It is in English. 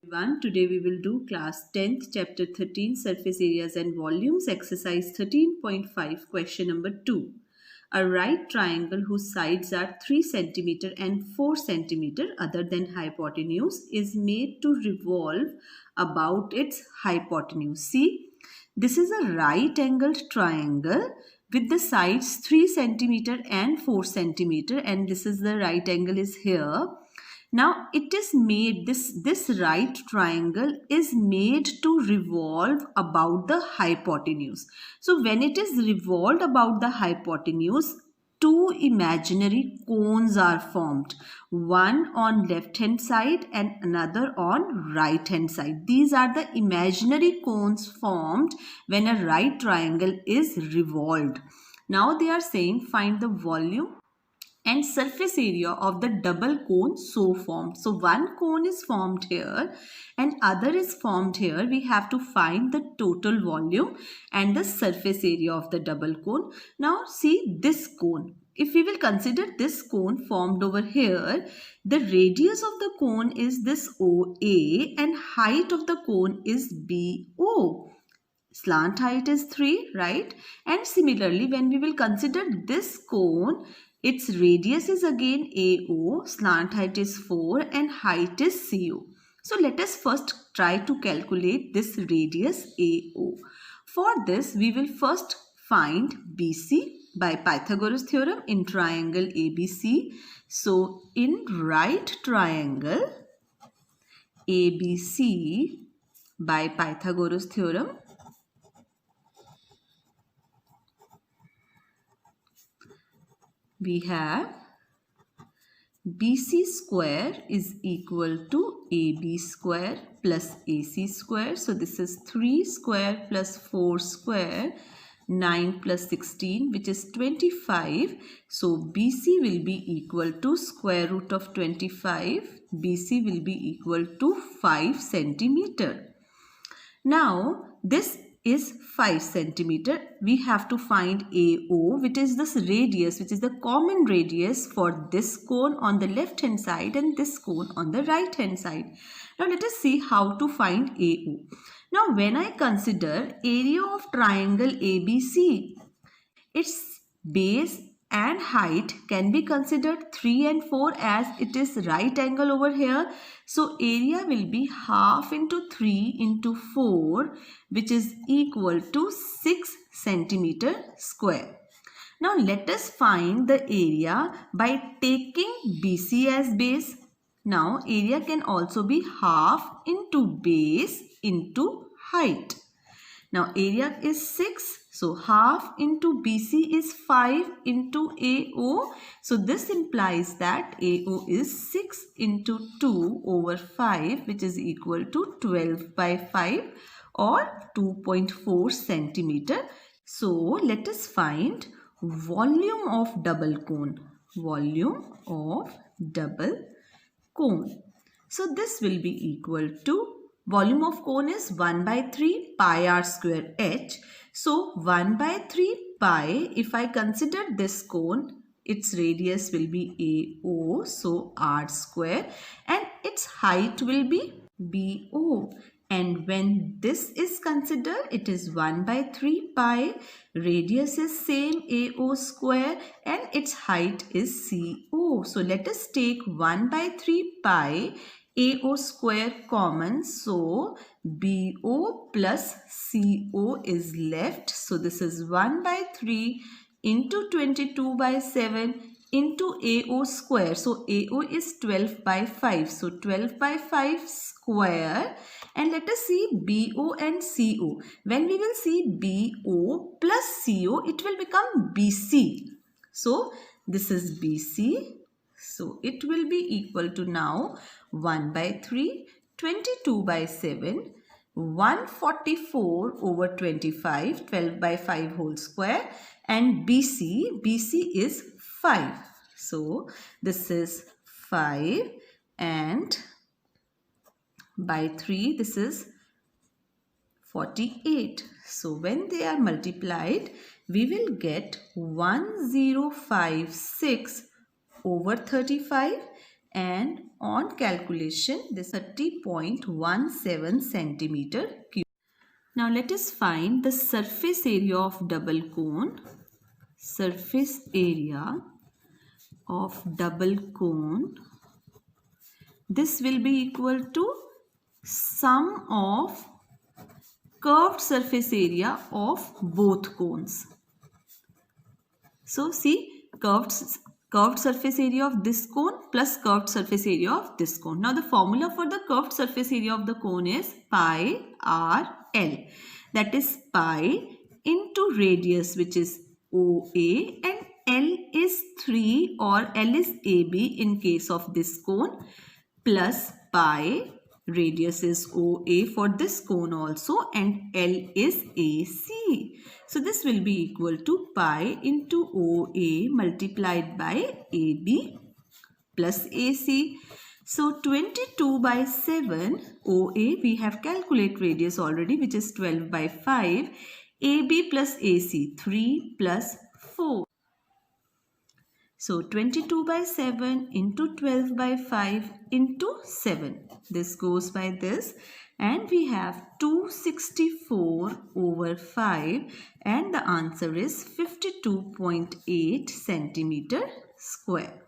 Everyone, today we will do class 10th chapter 13 surface areas and volumes exercise 13.5 question number 2. A right triangle whose sides are 3 centimeter and 4 centimeter other than hypotenuse is made to revolve about its hypotenuse. See, this is a right angled triangle with the sides 3 centimeter and 4 centimeter, and this is the right angle is here. Now it is made, this right triangle is made to revolve about the hypotenuse. So when it is revolved about the hypotenuse, two imaginary cones are formed, one on left hand side and another on right hand side. These are the imaginary cones formed when a right triangle is revolved. Now they are saying find the volume and surface area of the double cone so formed. So one cone is formed here and other is formed here. We have to find the total volume and the surface area of the double cone. Now see this cone. If we will consider this cone formed over here, the radius of the cone is this OA and height of the cone is BO. Slant height is 3, right? And similarly, when we will consider this cone, its radius is again AO, slant height is 4 and height is CO. So let us first try to calculate this radius AO. For this, we will first find BC by Pythagoras theorem in triangle ABC. So in right triangle ABC by Pythagoras theorem, we have BC square is equal to AB square plus AC square. So this is 3 square plus 4 square, 9 plus 16, which is 25. So BC will be equal to square root of 25. BC will be equal to 5 centimeter. Now this is 5 centimeter. We have to find AO, which is this radius, which is the common radius for this cone on the left hand side and this cone on the right hand side. Now let us see how to find AO. Now when I consider area of triangle ABC, its base and height can be considered 3 and 4 as it is right angle over here. So area will be half into 3 into 4, which is equal to 6 centimeter square. Now let us find the area by taking BC as base. Now area can also be half into base into height. Now area is 6. So half into BC is 5 into AO. So this implies that AO is 6 into 2 over 5, which is equal to 12 by 5 or 2.4 centimeter. So let us find volume of double cone. Volume of double cone. So this will be equal to, volume of cone is 1 by 3 pi r square h. So 1 by 3 pi, if I consider this cone, its radius will be AO, so r square, and its height will be BO. And when this is considered, it is 1 by 3 pi, radius is same AO square and its height is CO. So let us take 1 by 3 pi AO square common. So BO plus CO is left. So this is 1 by 3 into 22 by 7 into AO square. So AO is 12 by 5. So 12 by 5 square. And let us see BO and CO. When we will see BO plus CO, it will become BC. So this is BC. So it will be equal to now 1 by 3, 22 by 7, 144 over 25, 12 by 5 whole square, and BC is 5. So this is 5 and by 3 this is 48. So when they are multiplied, we will get 1056 over 35 and on calculation this 30.17 centimeter cube. Now let us find the surface area of double cone. Surface area of double cone. This will be equal to sum of curved surface area of both cones. So see, curved surface area of this cone plus curved surface area of this cone. Now the formula for the curved surface area of the cone is pi r l. That is pi into radius, which is OA, and L is 3 or L is AB in case of this cone, plus pi, radius is OA for this cone also, and L is AC. So this will be equal to pi into OA multiplied by AB plus AC. So 22/7 OA, we have calculated radius already, which is 12/5. AB plus AC, 3 plus 4. So 22/7 into 12/5 into 7. This goes by this, and we have 264/5, and the answer is 52.8 centimeter square.